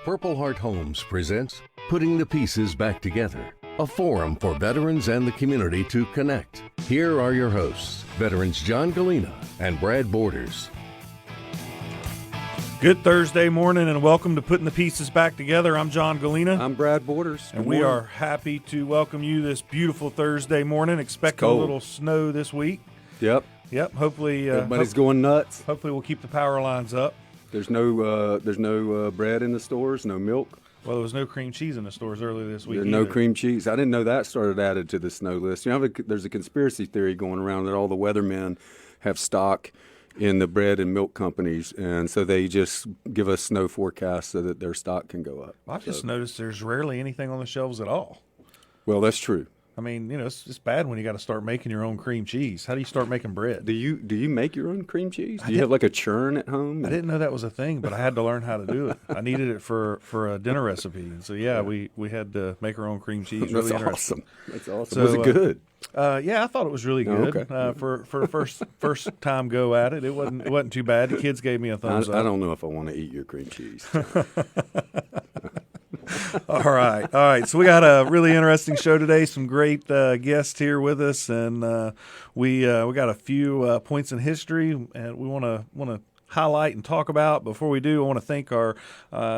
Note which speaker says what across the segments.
Speaker 1: Purple Heart Homes presents Putting the Pieces Back Together, a forum for veterans and the community to connect. Here are your hosts, veterans John Galena and Brad Borders.
Speaker 2: Good Thursday morning and welcome to Putting the Pieces Back Together. I'm John Galena.
Speaker 3: I'm Brad Borders.
Speaker 2: And we are happy to welcome you this beautiful Thursday morning. Expecting a little snow this week.
Speaker 3: Yep.
Speaker 2: Hopefully,
Speaker 3: everybody's going nuts.
Speaker 2: Hopefully, we'll keep the power lines up.
Speaker 3: There's no bread in the stores, no milk.
Speaker 2: Well, there was no cream cheese in the stores earlier this week.
Speaker 3: There's no cream cheese. I didn't know that started added to the snow list. You know, there's a conspiracy theory going around that all the weathermen have stock in the bread and milk companies, and so they just give us snow forecasts so that their stock can go up.
Speaker 2: I've just noticed there's rarely anything on the shelves at all.
Speaker 3: Well, that's true.
Speaker 2: I mean, you know, it's just bad when you got to start making your own cream cheese. How do you start making bread?
Speaker 3: Do you make your own cream cheese? Do you have like a churn at home?
Speaker 2: I didn't know that was a thing, but I had to learn how to do it. I needed it for a dinner recipe, and so we had to make our own cream cheese.
Speaker 3: That's
Speaker 2: really
Speaker 3: awesome. That's awesome.
Speaker 2: So,
Speaker 3: was it good?
Speaker 2: Yeah, I thought it was really good.
Speaker 3: Okay.
Speaker 2: For a first time go at it, it wasn't too bad. The kids gave me a thumbs up.
Speaker 3: I don't know if I want to eat your cream cheese.
Speaker 2: All right. So we got a really interesting show today. Some great guests here with us, and we got a few points in history, and we want to highlight and talk about. Before we do, I want to thank our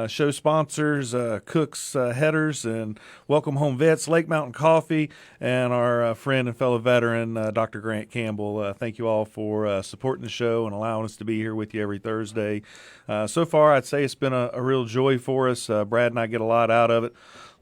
Speaker 2: show sponsors, Cook's Headers and Welcome Home Vets, Lake Mountain Coffee, and our friend and fellow veteran, Dr. Grant Campbell. Thank you all for supporting the show and allowing us to be here with you every Thursday. So far, I'd say it's been a real joy for us. Brad and I get a lot out of it. A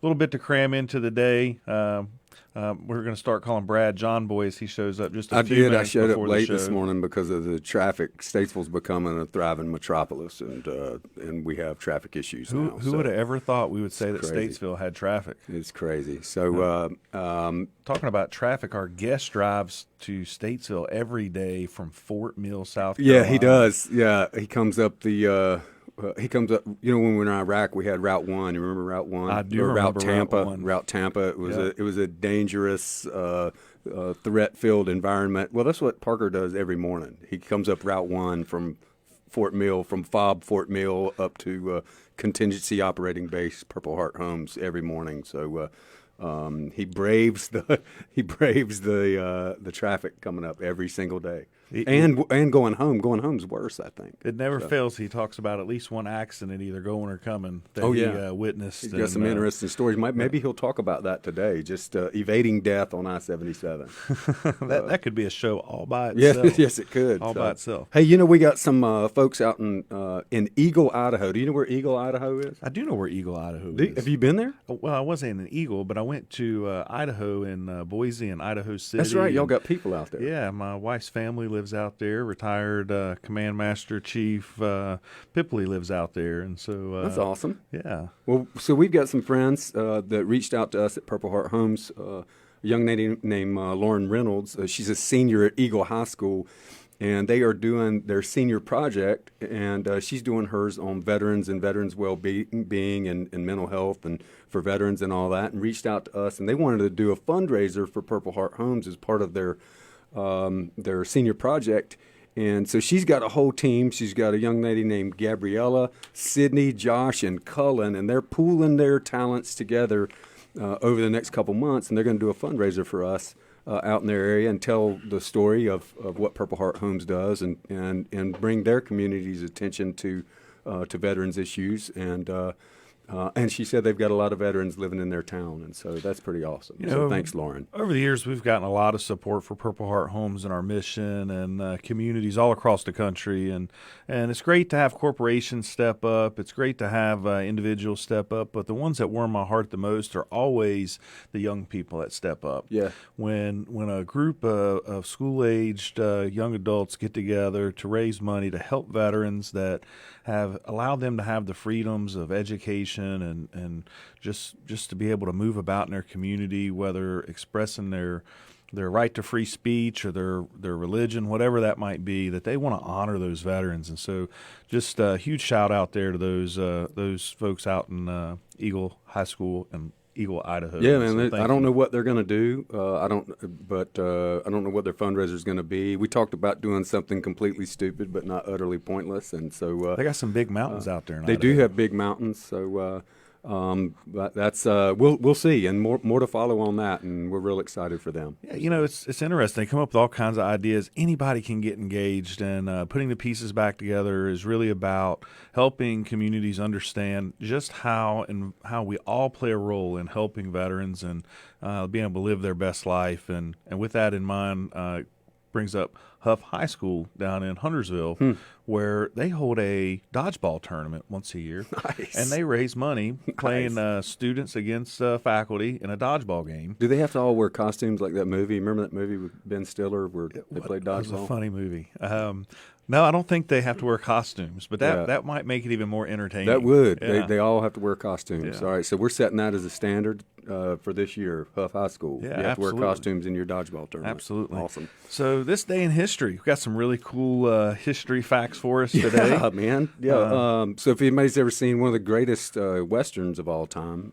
Speaker 2: little bit to cram into the day. We're going to start calling Brad John Boy as he shows up just a few minutes before the show.
Speaker 3: I showed up late this morning because of the traffic. Statesville's becoming a thriving metropolis, and we have traffic issues now.
Speaker 2: Who would have ever thought we would say that Statesville had traffic?
Speaker 3: It's crazy. So
Speaker 2: talking about traffic, our guest drives to Statesville every day from Fort Mill, South Carolina.
Speaker 3: Yeah, he does. Yeah, he comes up when we were in Iraq, we had Route 1. You remember Route 1?
Speaker 2: I do remember
Speaker 3: Route Tampa. It was a dangerous, threat-filled environment. Well, that's what Parker does every morning. He comes up Route 1 from Fort Mill, from Fort Mill up to Contingency Operating Base, Purple Heart Homes every morning. So he braves the traffic coming up every single day. And going home. Going home's worse, I think.
Speaker 2: It never fails. He talks about at least one accident, either going or coming, that he witnessed.
Speaker 3: He's got some interesting stories. Maybe he'll talk about that today, just evading death on I-77.
Speaker 2: That could be a show all by itself.
Speaker 3: Yes, it could.
Speaker 2: All by itself.
Speaker 3: Hey, we got some folks out in Eagle, Idaho. Do you know where Eagle, Idaho is?
Speaker 2: I do know where Eagle, Idaho is.
Speaker 3: Have you been there?
Speaker 2: Well, I wasn't in Eagle, but I went to Idaho in Boise and Idaho City.
Speaker 3: That's right. Y'all got people out there.
Speaker 2: Yeah, my wife's family lives out there. Retired Command Master Chief Pipley lives out there, and so
Speaker 3: that's awesome.
Speaker 2: Yeah.
Speaker 3: Well, so we've got some friends that reached out to us at Purple Heart Homes. A young lady named Lauren Reynolds. She's a senior at Eagle High School, and they are doing their senior project, and she's doing hers on veterans and veterans' well-being and mental health and for veterans and all that, and reached out to us, and they wanted to do a fundraiser for Purple Heart Homes as part of their senior project. And so she's got a whole team. She's got a young lady named Gabriella, Sydney, Josh, and Cullen, and they're pooling their talents together over the next couple months, and they're going to do a fundraiser for us out in their area and tell the story of what Purple Heart Homes does and bring their community's attention to veterans issues. And she said they've got a lot of veterans living in their town, and so that's pretty awesome. So thanks, Lauren.
Speaker 2: Over the years, we've gotten a lot of support for Purple Heart Homes and our mission and communities all across the country, and it's great to have corporations step up. It's great to have individuals step up, but the ones that warm my heart the most are always the young people that step up.
Speaker 3: Yeah.
Speaker 2: When a group of school-aged young adults get together to raise money to help veterans that have allowed them to have the freedoms of education and just to be able to move about in their community, whether expressing their right to free speech or their religion, whatever that might be, that they want to honor those veterans. And so just a huge shout out there to those folks out in Eagle High School and Eagle Idaho.
Speaker 3: Yeah,
Speaker 2: So
Speaker 3: man.
Speaker 2: thank
Speaker 3: I don't
Speaker 2: you.
Speaker 3: know what they're going to do. I don't know what their fundraiser is going to be. We talked about doing something completely stupid, but not utterly pointless. And so
Speaker 2: They got some big mountains out there. In
Speaker 3: they do
Speaker 2: Idaho.
Speaker 3: have big mountains. So but that's we'll see, and more to follow on that. And we're real excited for them.
Speaker 2: Yeah, it's interesting. They come up with all kinds of ideas. Anybody can get engaged, and putting the pieces back together is really about helping communities understand just how we all play a role in helping veterans and being able to live their best life. And with that in mind, brings up Huff High School down in Huntersville, where they hold a dodgeball tournament once a year.
Speaker 3: Nice.
Speaker 2: And they raise money playing students against faculty in a dodgeball game.
Speaker 3: Do they have to all wear costumes like that movie? Remember that movie with Ben Stiller where they played
Speaker 2: That was a
Speaker 3: dodgeball?
Speaker 2: funny movie. No, I don't think they have to wear costumes, but that might make it even more entertaining.
Speaker 3: That would.
Speaker 2: Yeah.
Speaker 3: They all have to wear costumes.
Speaker 2: Yeah.
Speaker 3: All right, so we're setting that as a standard for this year, Huff High School.
Speaker 2: Yeah,
Speaker 3: you have to
Speaker 2: absolutely.
Speaker 3: wear costumes in your dodgeball tournament.
Speaker 2: Absolutely.
Speaker 3: Awesome.
Speaker 2: So this day in history, we've got some really cool history facts for us today.
Speaker 3: Yeah, man. Yeah. So if anybody's ever seen one of the greatest westerns of all time,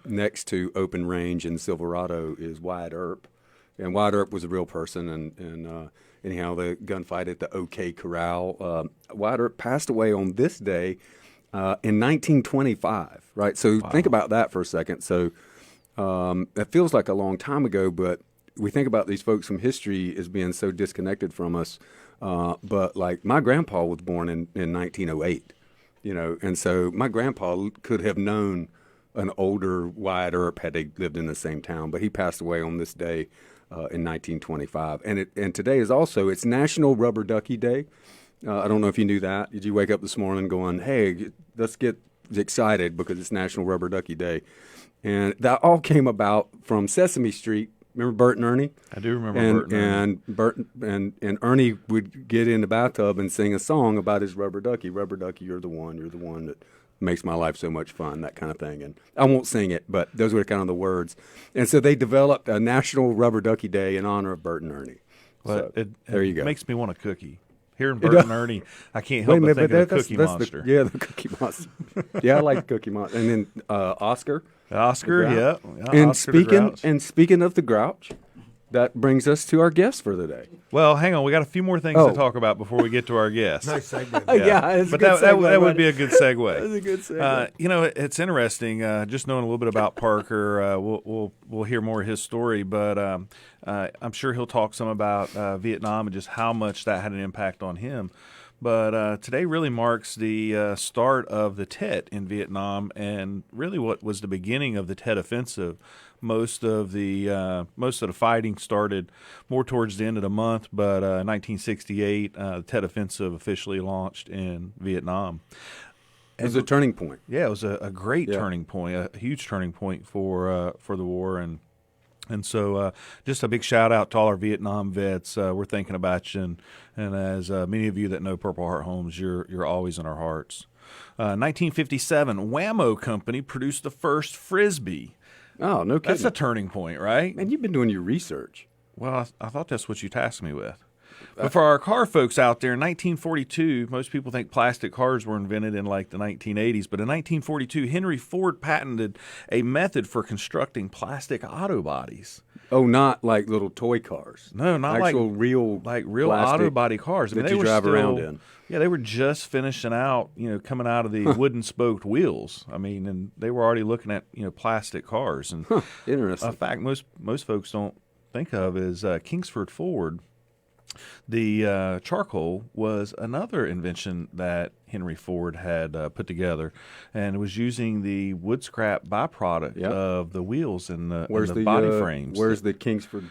Speaker 3: next to Open Range and Silverado is Wyatt Earp. And Wyatt Earp was a real person, and anyhow, the gunfight at the OK Corral. Wyatt Earp passed away on this day in 1925, right? So think about that for a second. So that feels like a long time ago, but we think about these folks from history as being so disconnected from us. But like my grandpa was born in 1908, and so my grandpa could have known an older Wyatt Earp had they lived in the same town, but he passed away on this day in 1925. And today is also, it's National Rubber Ducky Day. I don't know if you knew that. Did you wake up this morning going, hey, let's get excited because it's National Rubber Ducky Day? And that all came about from Sesame Street. Remember Bert and Ernie?
Speaker 2: I do remember Bert and Ernie.
Speaker 3: And Bert and Ernie would get in the bathtub and sing a song about his rubber ducky. Rubber ducky, you're the one that makes my life so much fun, that kind of thing. And I won't sing it, but those were kind of the words. And so they developed a National Rubber Ducky Day in honor of Bert and Ernie.
Speaker 2: But
Speaker 3: So, there you go.
Speaker 2: It makes me want a cookie. Hearing Bert and Ernie, I can't help
Speaker 3: Wait a
Speaker 2: but
Speaker 3: minute,
Speaker 2: think of
Speaker 3: but
Speaker 2: the Cookie Monster.
Speaker 3: The Cookie Monster. Yeah, I like the Cookie Monster. And then Oscar.
Speaker 2: Oscar,
Speaker 3: the
Speaker 2: yeah.
Speaker 3: Grouch.
Speaker 2: Yeah, Oscar the Grouch.
Speaker 3: And speaking of the Grouch, that brings us to our guest for the day.
Speaker 2: Well, hang on. We got a few more things to talk about before we get to our guest.
Speaker 4: Nice segue.
Speaker 3: Yeah, it's a
Speaker 2: But
Speaker 3: good
Speaker 2: that
Speaker 3: segue,
Speaker 2: would be a good segue.
Speaker 3: That's a good segue.
Speaker 2: It's interesting. Just knowing a little bit about Parker, we'll hear more of his story. But I'm sure he'll talk some about Vietnam and just how much that had an impact on him. But today really marks the start of the Tet in Vietnam, and really what was the beginning of the Tet Offensive. Most of the fighting started more towards the end of the month, but in 1968, the Tet Offensive officially launched in Vietnam.
Speaker 3: It was a turning point.
Speaker 2: Yeah, it was a great turning point, a huge turning point for the war, and so just a big shout out to all our Vietnam vets. We're thinking about you, and as many of you that know Purple Heart Homes, you're always in our hearts. 1957, Wham-O Company produced the first Frisbee.
Speaker 3: Oh, no kidding.
Speaker 2: That's a turning point, right?
Speaker 3: Man, you've been doing your research.
Speaker 2: Well, I thought that's what you tasked me with. But for our car folks out there, in 1942, most people think plastic cars were invented in like the 1980s, but in 1942, Henry Ford patented a method for constructing plastic auto bodies.
Speaker 3: Oh, not like little toy cars.
Speaker 2: No, not
Speaker 3: actual
Speaker 2: like
Speaker 3: real
Speaker 2: auto
Speaker 3: plastic
Speaker 2: body cars. I mean,
Speaker 3: that
Speaker 2: they
Speaker 3: you
Speaker 2: were
Speaker 3: drive
Speaker 2: still,
Speaker 3: around in.
Speaker 2: Yeah, they were just finishing out, coming out of the wooden spoked wheels. I mean, and they were already looking at plastic cars. And
Speaker 3: Interesting.
Speaker 2: a fact most folks don't think of is Kingsford Ford. The charcoal was another invention that Henry Ford had put together, and it was using the wood scrap byproduct of the wheels and the body frames.
Speaker 3: Where's the Kingsford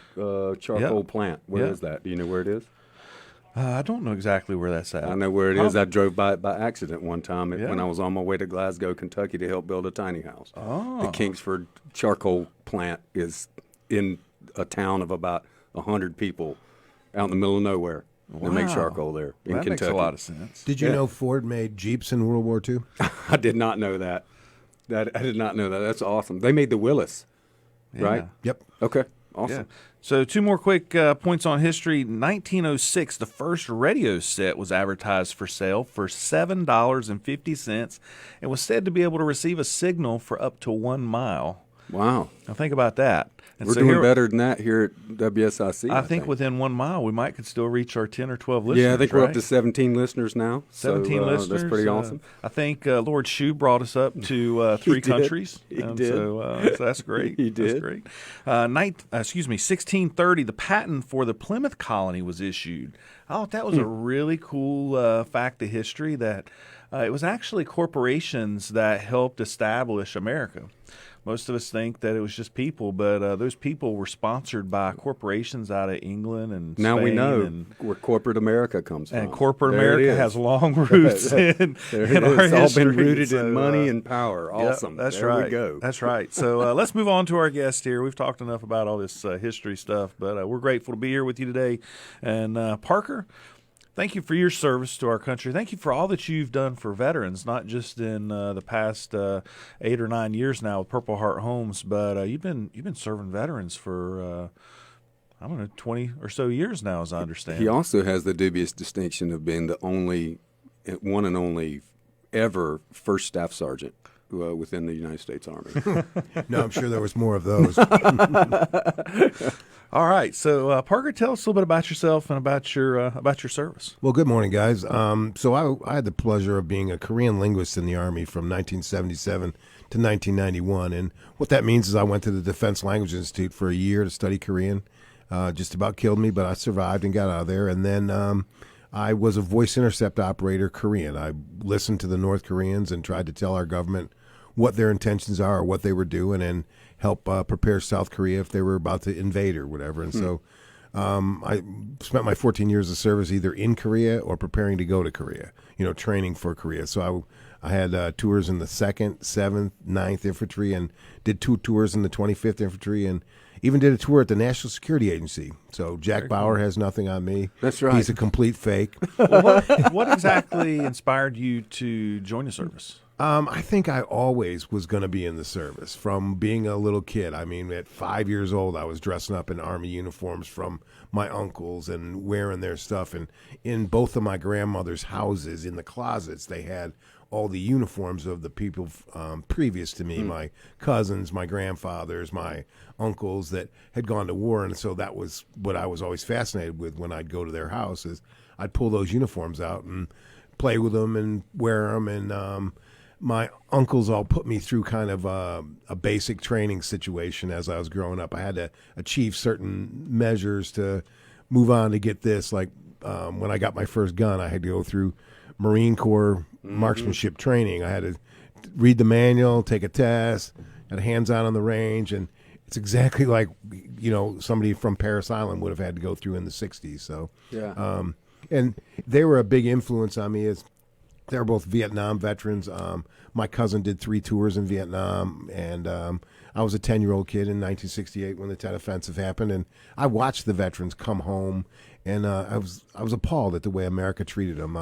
Speaker 3: charcoal plant? Where is that? Do you know where it is?
Speaker 2: I don't know exactly where that's at.
Speaker 3: I know where it is. I drove by it by accident one time when I was on my way to Glasgow, Kentucky to help build a tiny house.
Speaker 2: Oh.
Speaker 3: The Kingsford charcoal plant is in a town of about 100 people out in the middle of nowhere. They make charcoal there in
Speaker 2: that
Speaker 3: Kentucky.
Speaker 2: makes a lot of sense.
Speaker 4: Did you know Ford made Jeeps in World War II?
Speaker 3: I did not know that. I did not know that. That's awesome. They made the Willis, right?
Speaker 4: Yep.
Speaker 3: Okay.
Speaker 2: Yeah.
Speaker 3: Awesome.
Speaker 2: So 2 more quick points on history. 1906, the first radio set was advertised for sale for $7.50 and was said to be able to receive a signal for up to 1 mile.
Speaker 3: Wow.
Speaker 2: Now think about that. And
Speaker 3: We're
Speaker 2: so
Speaker 3: doing
Speaker 2: here,
Speaker 3: better than that here at WSIC.
Speaker 2: I think within 1 mile, we might could still reach our 10 or 12 listeners.
Speaker 3: Yeah, I think we're up
Speaker 2: right?
Speaker 3: to 17 listeners now.
Speaker 2: 17
Speaker 3: so,
Speaker 2: listeners.
Speaker 3: That's pretty awesome.
Speaker 2: I think Lord Shu brought us up to 3
Speaker 3: did.
Speaker 2: countries.
Speaker 3: He
Speaker 2: and
Speaker 3: did.
Speaker 2: So that's great.
Speaker 3: He
Speaker 2: That's
Speaker 3: did.
Speaker 2: great. 1630, the patent for the Plymouth colony was issued. I thought that was a really cool fact of history that it was actually corporations that helped establish America. Most of us think that it was just people, but those people were sponsored by corporations out of England and
Speaker 3: Now
Speaker 2: Spain
Speaker 3: we know
Speaker 2: and
Speaker 3: where corporate America comes from.
Speaker 2: and corporate
Speaker 3: There it
Speaker 2: America
Speaker 3: is.
Speaker 2: has long roots in,
Speaker 3: There
Speaker 2: in
Speaker 3: it
Speaker 2: our
Speaker 3: is. It's all
Speaker 2: history.
Speaker 3: been rooted
Speaker 2: So,
Speaker 3: in money and power.
Speaker 2: yep,
Speaker 3: Awesome.
Speaker 2: that's
Speaker 3: there
Speaker 2: right.
Speaker 3: we go.
Speaker 2: That's right. So let's move on to our guest here. We've talked enough about all this history stuff, but we're grateful to be here with you today. And Parker, thank you for your service to our country. Thank you for all that you've done for veterans, not just in the past 8 or 9 years now with Purple Heart Homes, but you've been serving veterans for I don't know 20 or so years now, as I understand.
Speaker 3: He also has the dubious distinction of being the one and only ever first staff sergeant within the United States Army.
Speaker 4: No, I'm sure there was more of those.
Speaker 2: All right, so Parker, tell us a little bit about yourself and about your service.
Speaker 4: Well, good morning, guys. So I had the pleasure of being a Korean linguist in the Army from 1977 to 1991. And what that means is I went to the Defense Language Institute for a year to study Korean. Just about killed me, but I survived and got out of there. And then I was a voice intercept operator Korean. I listened to the North Koreans and tried to tell our government what their intentions are or what they were doing and help prepare South Korea if they were about to invade or whatever. And so I spent my 14 years of service either in Korea or preparing to go to Korea, training for Korea. So I had tours in the 2nd, 7th, 9th Infantry and did 2 tours in the 25th Infantry and even did a tour at the National Security Agency. So Jack Bauer has nothing on me.
Speaker 3: That's right.
Speaker 4: He's a complete fake.
Speaker 2: Well, what exactly inspired you to join the service?
Speaker 4: I think I always was going to be in the service from being a little kid. I mean, at 5 years old, I was dressing up in Army uniforms from my uncles and wearing their stuff. And in both of my grandmother's houses, in the closets, they had all the uniforms of the people previous to me, my cousins, my grandfathers, my uncles that had gone to war. And so that was what I was always fascinated with when I'd go to their house is I'd pull those uniforms out and play with them and wear them. And my uncles all put me through kind of a basic training situation as I was growing up. I had to achieve certain measures to move on to get this. Like when I got my first gun, I had to go through Marine Corps marksmanship training. I had to read the manual, take a test, had hands-on on the range, and it's exactly like somebody from Parris Island would have had to go through in the 60s. So
Speaker 3: Yeah.
Speaker 4: and they were a big influence on me. As they were both Vietnam veterans. My cousin did 3 tours in Vietnam, and I was a 10-year-old kid in 1968 when the Tet Offensive happened, and I watched the veterans come home, and I was appalled at the way America treated them.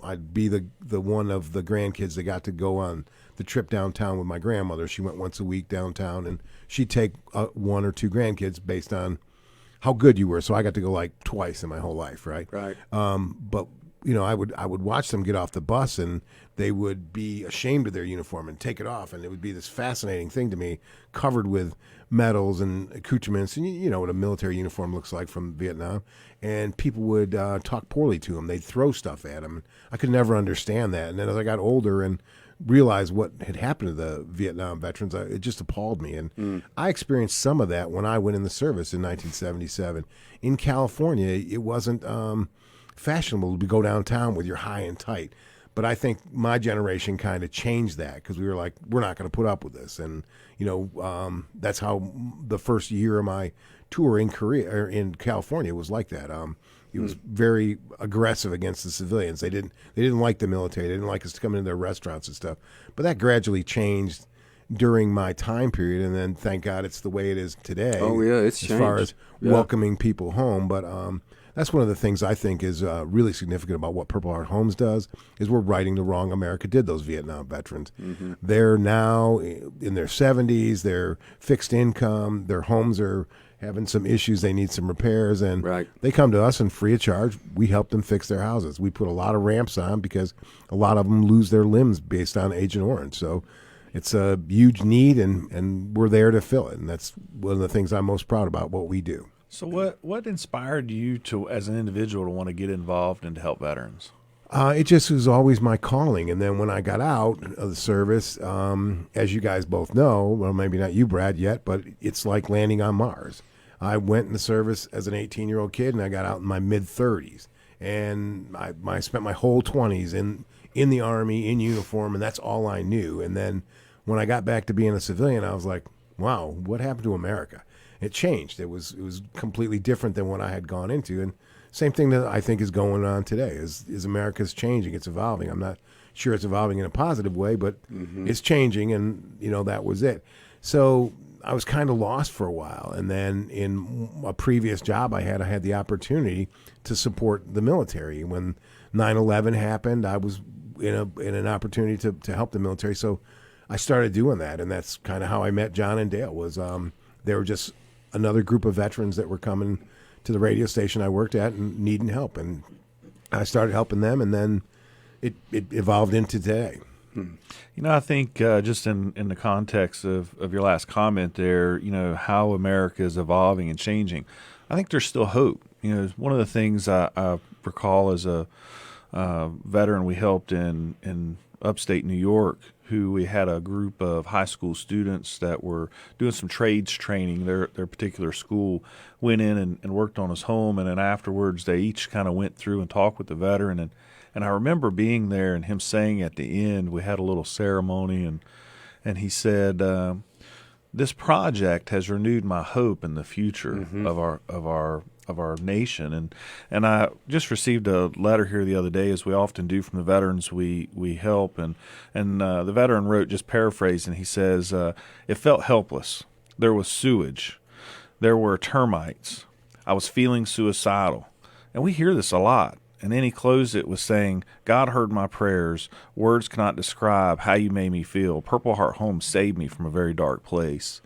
Speaker 4: I'd be the one of the grandkids that got to go on the trip downtown with my grandmother. She went once a week downtown, and she'd take 1 or 2 grandkids based on how good you were. So I got to go like twice in my whole life, right?
Speaker 3: Right.
Speaker 4: But I would watch them get off the bus, and they would be ashamed of their uniform and take it off, and it would be this fascinating thing to me, covered with medals and accoutrements, and you know what a military uniform looks like from Vietnam. And people would talk poorly to them. They'd throw stuff at them. I could never understand that. And then as I got older and realized what had happened to the Vietnam veterans, it just appalled me. And I experienced some of that when I went in the service in 1977. In California, it wasn't fashionable to go downtown with your high and tight. But I think my generation kind of changed that because we were like, we're not going to put up with this. And, that's how the first year of my tour in Korea or in California was like that. It was very aggressive against the civilians. They didn't like the military. They didn't like us to come into their restaurants and stuff. But that gradually changed during my time period, and then thank God it's the way it is today.
Speaker 3: Oh yeah, it's
Speaker 4: as
Speaker 3: changed.
Speaker 4: far as welcoming people home. But that's one of the things I think is really significant about what Purple Heart Homes does is we're righting the wrong America did those Vietnam veterans. They're now in their 70s. They're fixed income. Their homes are having some issues. They need some repairs, and they come to us and free of charge. We help them fix their houses. We put a lot of ramps on because a lot of them lose their limbs based on Agent Orange. So, it's a huge need, and we're there to fill it. And that's one of the things I'm most proud about what we do.
Speaker 2: So what inspired you to, as an individual, to want to get involved and to help veterans?
Speaker 4: It just was always my calling. And then when I got out of the service, as you guys both know, well, maybe not you, Brad, yet, but it's like landing on Mars. I went in the service as an 18-year-old kid, and I got out in my mid-30s. And I spent my whole 20s in the Army, in uniform, and that's all I knew. And then when I got back to being a civilian, I was like, wow, what happened to America? It changed. It was completely different than what I had gone into. And same thing that I think is going on today is America's changing. It's evolving. I'm not sure it's evolving in a positive way, but it's changing, and that was it. So I was kind of lost for a while, and then in a previous job I had the opportunity to support the military. When 9/11 happened, I was in an opportunity to help the military. So I started doing that, and that's kind of how I met John and Dale. Was they were just another group of veterans that were coming to the radio station I worked at and needing help, and I started helping them, and then it evolved into today.
Speaker 2: I think just in the context of your last comment there, how America is evolving and changing, I think there's still hope. One of the things I recall as a veteran we helped in upstate New York, who we had a group of high school students that were doing some trades training. Their particular school went in and worked on his home, and then afterwards they each kind of went through and talked with the veteran. And I remember being there and him saying at the end, we had a little ceremony, and he said, "This project has renewed my hope in the future of our nation." And I just received a letter here the other day, as we often do, from the veterans we help, and the veteran wrote, just paraphrasing, he says, "It felt helpless. There was sewage. There were termites. I was feeling suicidal." And we hear this a lot. And then he closed it with saying, "God heard my prayers. Words cannot describe how you made me feel. Purple Heart Home saved me from a very dark place."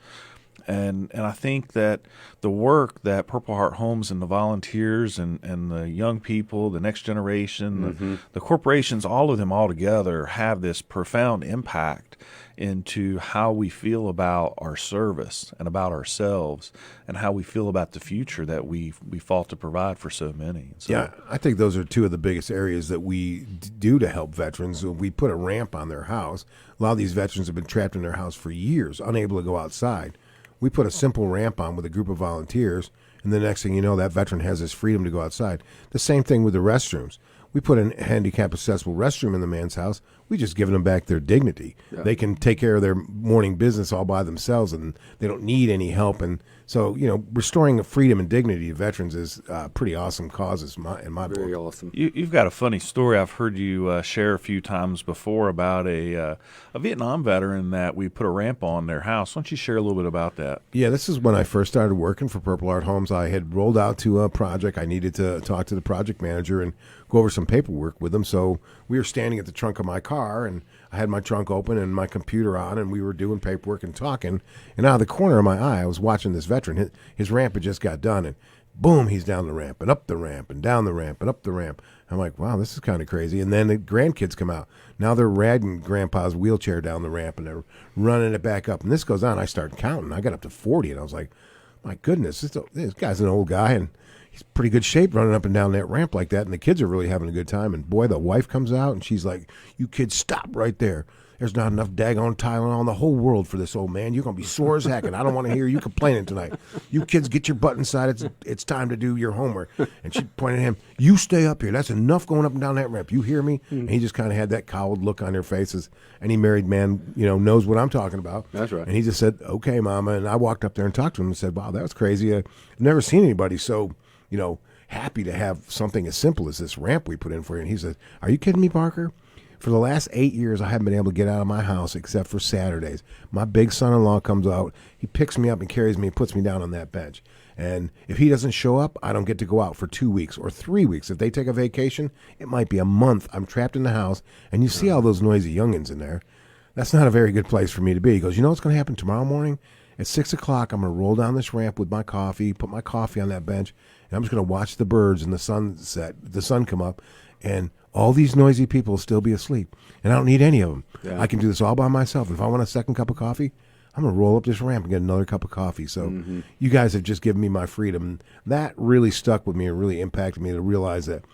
Speaker 2: And I think that the work that Purple Heart Homes and the volunteers and the young people, the next generation, the corporations, all of them all together have this profound impact into how we feel about our service and about ourselves and how we feel about the future that we fought to provide for so many. So,
Speaker 4: yeah, I think those are two of the biggest areas that we do to help veterans. We put a ramp on their house. A lot of these veterans have been trapped in their house for years, unable to go outside. We put a simple ramp on with a group of volunteers, and the next thing you know, that veteran has his freedom to go outside. The same thing with the restrooms. We put a handicap accessible restroom in the man's house. We just given them back their dignity. Yeah. They can take care of their morning business all by themselves, and they don't need any help. And so, restoring freedom and dignity to veterans is a pretty awesome cause in my book.
Speaker 3: Very awesome.
Speaker 2: You've got a funny story I've heard you share a few times before about a Vietnam veteran that we put a ramp on their house. Why don't you share a little bit about that?
Speaker 4: Yeah, this is when I first started working for Purple Heart Homes. I had rolled out to a project. I needed to talk to the project manager and go over some paperwork with them. So we were standing at the trunk of my car, and I had my trunk open and my computer on, and we were doing paperwork and talking. And out of the corner of my eye, I was watching this veteran. His ramp had just got done, and boom, he's down the ramp and up the ramp and down the ramp and up the ramp. I'm like, wow, this is kind of crazy. And then the grandkids come out. Now they're riding Grandpa's wheelchair down the ramp, and they're running it back up. And this goes on. I start counting. I got up to 40, and I was like, my goodness, this guy's an old guy, and he's pretty good shape running up and down that ramp like that, and the kids are really having a good time. And boy, the wife comes out, and she's like, "You kids, stop right there. There's not enough daggone Tylenol in the whole world for this old man. You're going to be sore as heck, and I don't want to hear you complaining tonight. You kids, get your butt inside. It's time to do your homework." And she pointed at him, "You stay up here. That's enough going up and down that ramp. You hear me?" And he just kind of had that cowled look on their faces. Any married man, knows what I'm talking about.
Speaker 3: That's right.
Speaker 4: And he just said, "Okay, Mama." And I walked up there and talked to him and said, "Wow, that was crazy. I've never seen anybody so, happy to have something as simple as this ramp we put in for you." And he said, "Are you kidding me, Parker? For the last 8 years, I haven't been able to get out of my house except for Saturdays. My big son-in-law comes out, he picks me up and carries me and puts me down on that bench. And if he doesn't show up, I don't get to go out for 2 weeks or 3 weeks. If they take a vacation, it might be a month. I'm trapped in the house, and you see all those noisy youngins in there. That's not a very good place for me to be." He goes, "You know what's going to happen tomorrow morning? At 6 o'clock, I'm going to roll down this ramp with my coffee, put my coffee on that bench, and I'm just going to watch the birds and the sun come up. and all these noisy people will still be asleep, and I don't need any of them.
Speaker 3: Yeah.
Speaker 4: I can do this all by myself. If I want a second cup of coffee, I'm going to roll up this ramp and get another cup of coffee. So you guys have just given me my freedom. That really stuck with me and really impacted me to realize that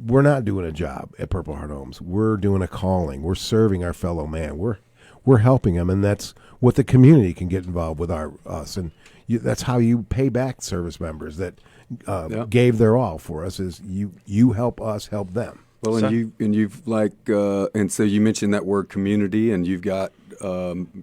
Speaker 4: we're not doing a job at Purple Heart Homes. We're doing a calling. We're serving our fellow man. We're helping them, and that's what the community can get involved with us. And that's how you pay back service members that gave their all for us. Is you help us help them.
Speaker 3: Well,
Speaker 2: So-
Speaker 3: and so you mentioned that word community, and you've got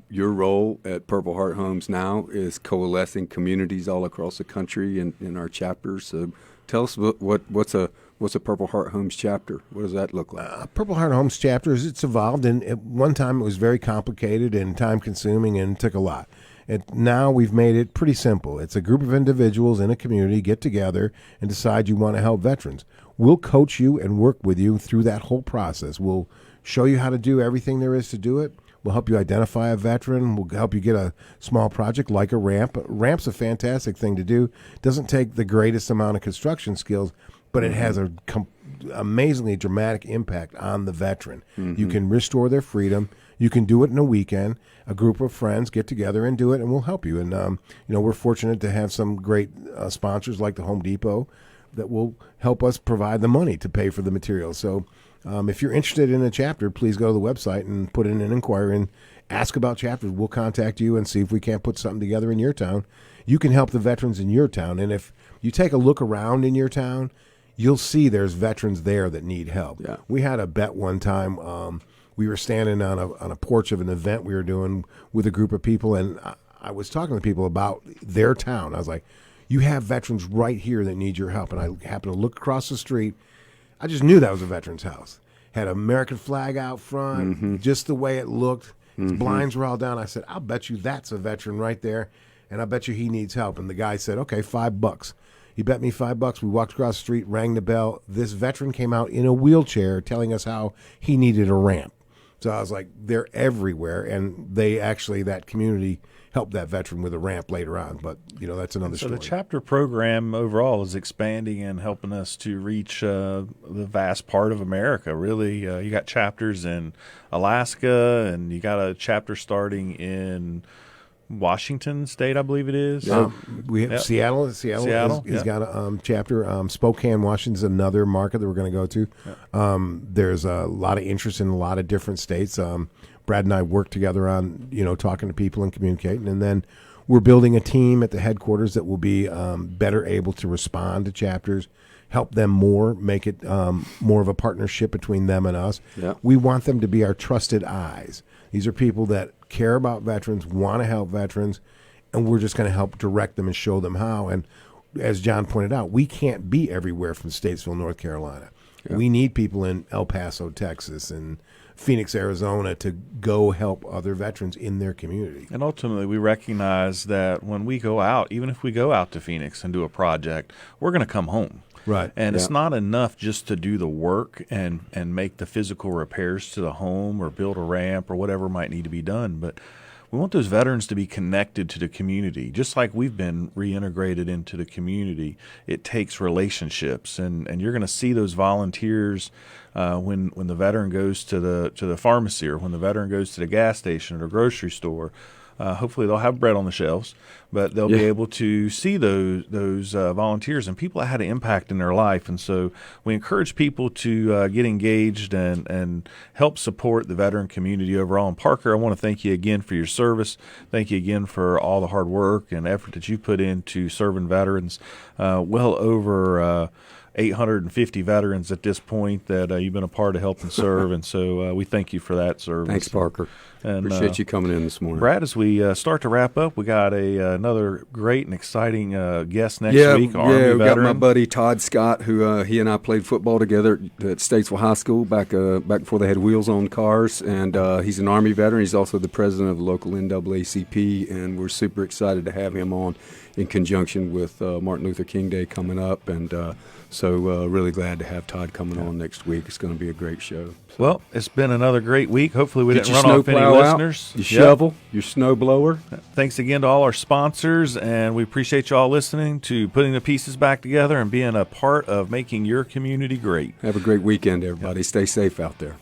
Speaker 3: your role at Purple Heart Homes now is coalescing communities all across the country in our chapters. So tell us what's a Purple Heart Homes chapter? What does that look like?
Speaker 4: Purple Heart Homes chapters, it's evolved, and at one time it was very complicated and time-consuming and took a lot. And now we've made it pretty simple. It's a group of individuals in a community get together and decide you want to help veterans. We'll coach you and work with you through that whole process. We'll show you how to do everything there is to do it. We'll help you identify a veteran. We'll help you get a small project like a ramp. A ramp's a fantastic thing to do. It doesn't take the greatest amount of construction skills, but it has a amazingly dramatic impact on the veteran. You can restore their freedom. You can do it in a weekend. A group of friends get together and do it, and we'll help you. And we're fortunate to have some great sponsors like the Home Depot that will help us provide the money to pay for the materials. So if you're interested in a chapter, please go to the website and put in an inquiry and ask about chapters. We'll contact you and see if we can't put something together in your town. You can help the veterans in your town. And if you take a look around in your town, you'll see there's veterans there that need help.
Speaker 3: Yeah.
Speaker 4: We had a bet one time. We were standing on a porch of an event we were doing with a group of people, and I was talking to people about their town. I was like, you have veterans right here that need your help. And I happened to look across the street. I just knew that was a veteran's house. Had an American flag out front, just the way it looked. His blinds were all down. I said, I'll bet you that's a veteran right there, and I bet you he needs help. And the guy said, okay, $5. He bet me $5. We walked across the street, rang the bell. This veteran came out in a wheelchair telling us how he needed a ramp. So I was like, they're everywhere, and they actually, that community helped that veteran with a ramp later on. But, that's another
Speaker 2: So
Speaker 4: story.
Speaker 2: the chapter program overall is expanding and helping us to reach the vast part of America. Really, you got chapters in Alaska, and you got a chapter starting in Washington State, I believe it is.
Speaker 4: We have
Speaker 2: Yep.
Speaker 4: Seattle.
Speaker 2: Seattle,
Speaker 4: He's
Speaker 2: yep.
Speaker 4: got a chapter. Spokane, Washington's another market that we're going to go to. There's a lot of interest in a lot of different states. Brad and I work together on talking to people and communicating, and then we're building a team at the headquarters that will be better able to respond to chapters, help them more, make it more of a partnership between them and us.
Speaker 3: Yeah.
Speaker 4: We want them to be our trusted eyes. These are people that care about veterans, want to help veterans, and we're just going to help direct them and show them how. And as John pointed out, we can't be everywhere from Statesville, North Carolina.
Speaker 3: Yeah.
Speaker 4: We need people in El Paso, Texas, and Phoenix, Arizona to go help other veterans in their community.
Speaker 2: And ultimately, we recognize that when we go out, even if we go out to Phoenix and do a project, we're going to come home.
Speaker 4: Right.
Speaker 2: And
Speaker 3: Yeah.
Speaker 2: it's not enough just to do the work and make the physical repairs to the home or build a ramp or whatever might need to be done. But we want those veterans to be connected to the community. Just like we've been reintegrated into the community, it takes relationships. And you're going to see those volunteers when the veteran goes to the pharmacy, or when the veteran goes to the gas station or grocery store. Hopefully they'll have bread on the shelves, but they'll be able to see those volunteers and people that had an impact in their life. And so we encourage people to get engaged and help support the veteran community overall. And Parker, I want to thank you again for your service. Thank you again for all the hard work and effort that you put into serving veterans. Well over 850 veterans at this point that you've been a part of helping serve. And so we thank you for that service.
Speaker 3: Thanks, Parker.
Speaker 2: And,
Speaker 3: Appreciate you coming in this morning.
Speaker 2: Brad, as we start to wrap up, we got another great and exciting guest next week, Army
Speaker 3: we got
Speaker 2: veteran.
Speaker 3: my buddy Todd Scott, who he and I played football together at Statesville High School back before they had wheels on cars, and he's an Army veteran. He's also the president of the local NAACP, and we're super excited to have him on in conjunction with Martin Luther King Day coming up, and so So really glad to have Todd coming on next week. It's going to be a great show.
Speaker 2: Well, it's been another great week. Hopefully we
Speaker 3: Get
Speaker 2: didn't
Speaker 3: your
Speaker 2: run off any
Speaker 3: snowplow out,
Speaker 2: listeners.
Speaker 3: your
Speaker 2: Yep.
Speaker 3: shovel, your snow blower.
Speaker 2: Thanks again to all our sponsors, and we appreciate you all listening to Putting the Pieces Back Together and being a part of making your community great.
Speaker 3: Have a great weekend, everybody. Stay safe out there.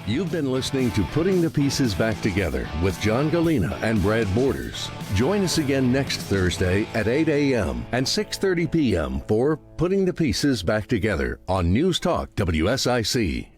Speaker 1: You've been listening to Putting the Pieces Back Together with John Galena and Brad Borders. Join us again next Thursday at 8 a.m. and 6:30 p.m. for Putting the Pieces Back Together on News Talk WSIC.